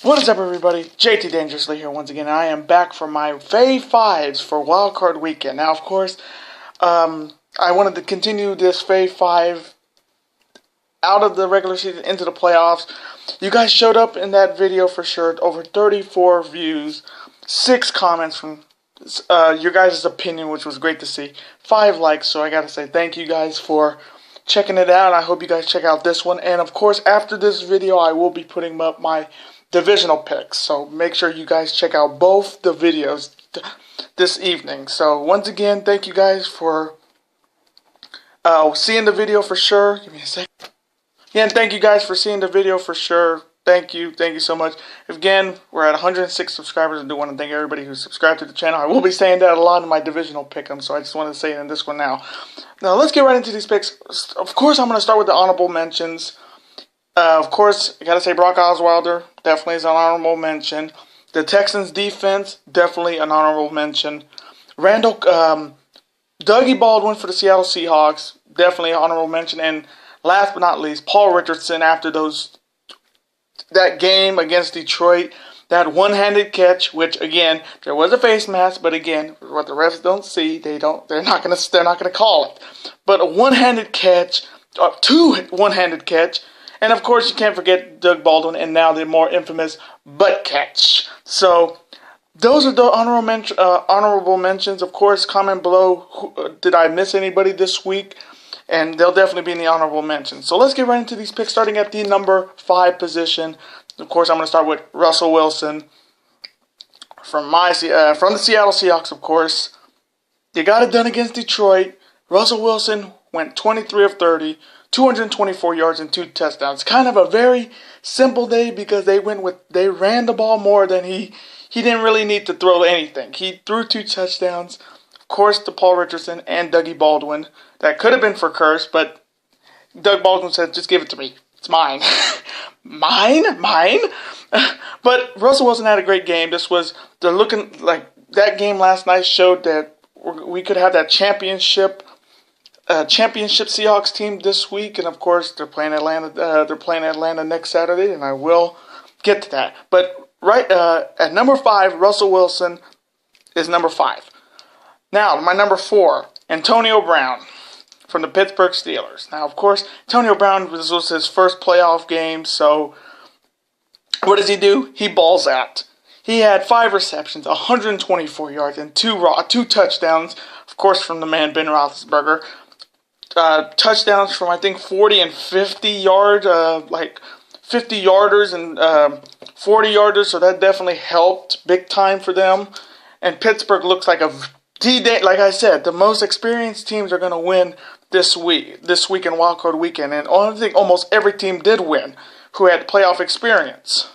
What is up, everybody? J.t Dangerously here once again. I am back for my Fave 5s for wildcard weekend. Now, of course, I wanted to continue this Fave 5 out of the regular season into the playoffs. You guys showed up in that video for sure. Over 34 views, 6 comments from your guys' opinion, which was great to see. 5 likes, so I gotta say thank you guys for checking it out. I hope you guys check out this one. And, of course, after this video, I will be putting up my divisional picks, so make sure you guys check out both the videos this evening. So once again, thank you guys for seeing the video for sure. Give me a second. Yeah, and thank you guys for seeing the video for sure. Thank you so much. Again, we're at 106 subscribers. I do want to thank everybody who subscribed to the channel. I will be saying that a lot in my divisional pick'em, so I just want to say it in this one now. Now let's get right into these picks. Of course, I'm going to start with the honorable mentions. Of course, I gotta say Brock Osweiler definitely is an honorable mention. The Texans defense, definitely an honorable mention. Dougie Baldwin for the Seattle Seahawks, definitely an honorable mention. And last but not least, Paul Richardson after that game against Detroit, that one-handed catch, which again there was a face mask, but again, what the refs don't see, they're not gonna call it. But a one-handed catch, two one-handed catch. And, of course, you can't forget Doug Baldwin and now the more infamous butt catch. So, those are the honorable mentions. Of course, comment below, did I miss anybody this week? And they'll definitely be in the honorable mentions. So, let's get right into these picks, starting at the number 5 position. Of course, I'm going to start with Russell Wilson from the Seattle Seahawks, of course. You got it done against Detroit. Russell Wilson went 23 of 30. 224 yards and 2 touchdowns. Kind of a very simple day because they ran the ball more than he didn't really need to throw anything. He threw 2 touchdowns, of course, to Paul Richardson and Dougie Baldwin. That could have been for Curse, but Doug Baldwin said, "Just give it to me. It's mine." Mine. But Russell Wilson had a great game. They're looking like that game last night showed that we could have that championship Seahawks team this week, and of course they're playing Atlanta. They're playing Atlanta next Saturday, and I will get to that. But right at number 5, Russell Wilson is number 5. Now my number 4, Antonio Brown from the Pittsburgh Steelers. Now, of course, Antonio Brown, this was his first playoff game, so what does he do? He balls out. He had 5 receptions, 124 yards, and 2 touchdowns. Of course, from the man Ben Roethlisberger. Touchdowns from I think 40 and 50 yards, like 50 yarders and 40 yarders, so that definitely helped big time for them. And Pittsburgh looks like like I said, the most experienced teams are going to win this week in wildcard weekend, and I think almost every team did win who had playoff experience.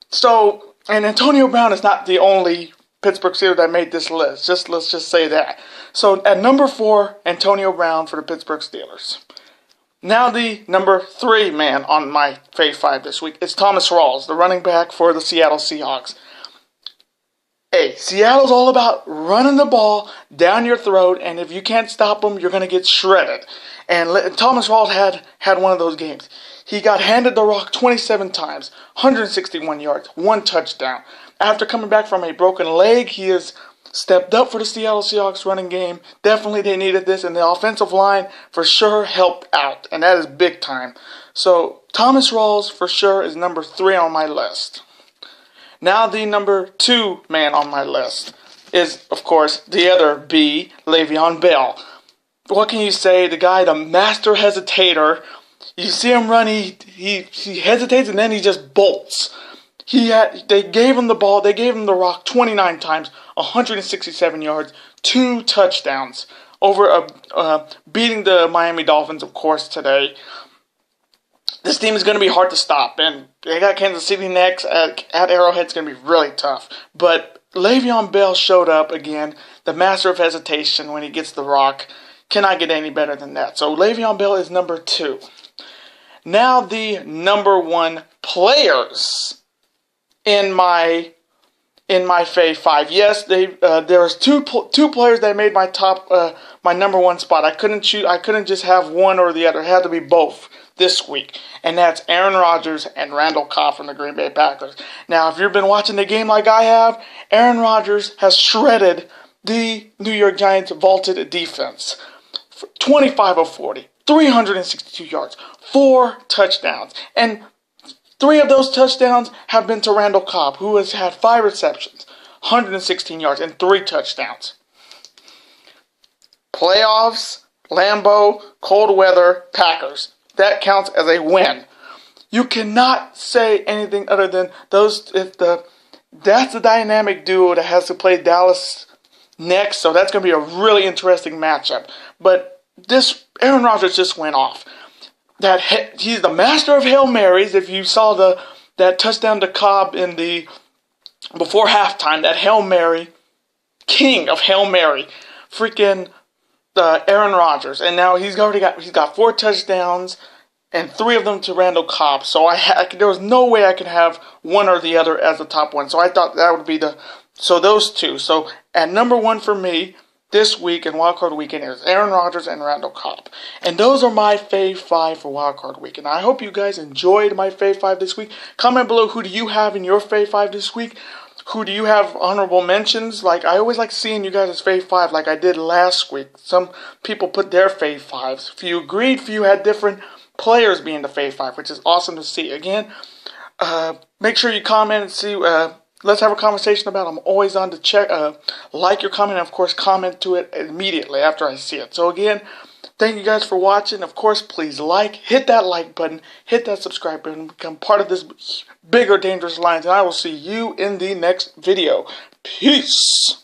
So, and Antonio Brown is not the only Pittsburgh Steelers that made this list. Let's just say that. So at number 4, Antonio Brown for the Pittsburgh Steelers. Now the number 3 man on my Fave 5 this week is Thomas Rawls, the running back for the Seattle Seahawks. Hey, Seattle's all about running the ball down your throat, and if you can't stop them, you're going to get shredded. And Thomas Rawls had one of those games. He got handed the rock 27 times, 161 yards, 1 touchdown. After coming back from a broken leg, he has stepped up for the Seattle Seahawks running game. Definitely they needed this, and the offensive line for sure helped out, and that is big time. So Thomas Rawls for sure is number 3 on my list. Now the number 2 man on my list is, of course, the other B, Le'Veon Bell. What can you say? The guy, the master hesitator. You see him run, he hesitates, and then he just bolts. They gave him the ball, they gave him the rock 29 times, 167 yards, 2 touchdowns over beating the Miami Dolphins, of course, today. This team is going to be hard to stop, and they got Kansas City next at Arrowhead. It's going to be really tough. But Le'Veon Bell showed up again, the master of hesitation when he gets the rock. Cannot get any better than that. So Le'Veon Bell is number 2. Now the number 1 players in my Fave 5. Yes, there was two players that made my number 1 spot. I couldn't just have one or the other. It had to be both this week, and that's Aaron Rodgers and Randall Cobb from the Green Bay Packers. Now, if you've been watching the game like I have, Aaron Rodgers has shredded the New York Giants' vaulted defense. 25 of 40, 362 yards, 4 touchdowns, and 3 of those touchdowns have been to Randall Cobb, who has had 5 receptions, 116 yards, and 3 touchdowns. Playoffs, Lambeau, cold weather, Packers. That counts as a win. You cannot say anything other than those. That's the dynamic duo that has to play Dallas next, so that's going to be a really interesting matchup. But this Aaron Rodgers just went off. He's the master of Hail Marys. If you saw that touchdown to Cobb in the before halftime, that Hail Mary, king of Hail Mary, freaking Aaron Rodgers, and now he's got 4 touchdowns and 3 of them to Randall Cobb. So there was no way I could have one or the other as the top one. So I thought that would be those two. So at number 1 for me this week and Wildcard Weekend is Aaron Rodgers and Randall Cobb. And those are my Fave 5 for Wildcard Weekend. I hope you guys enjoyed my Fave 5 this week. Comment below, who do you have in your Fave 5 this week? Who do you have honorable mentions? Like, I always like seeing you guys' Fave 5 like I did last week. Some people put their Fave 5s. If you agreed, if you had different players being the Fave 5, which is awesome to see. Again, make sure you comment and see. Let's have a conversation about it. I'm always on to check. Like your comment, and of course, comment to it immediately after I see it. So again, thank you guys for watching. Of course, please hit that like button, hit that subscribe button, become part of this bigger Dangerous Alliance, and I will see you in the next video. Peace.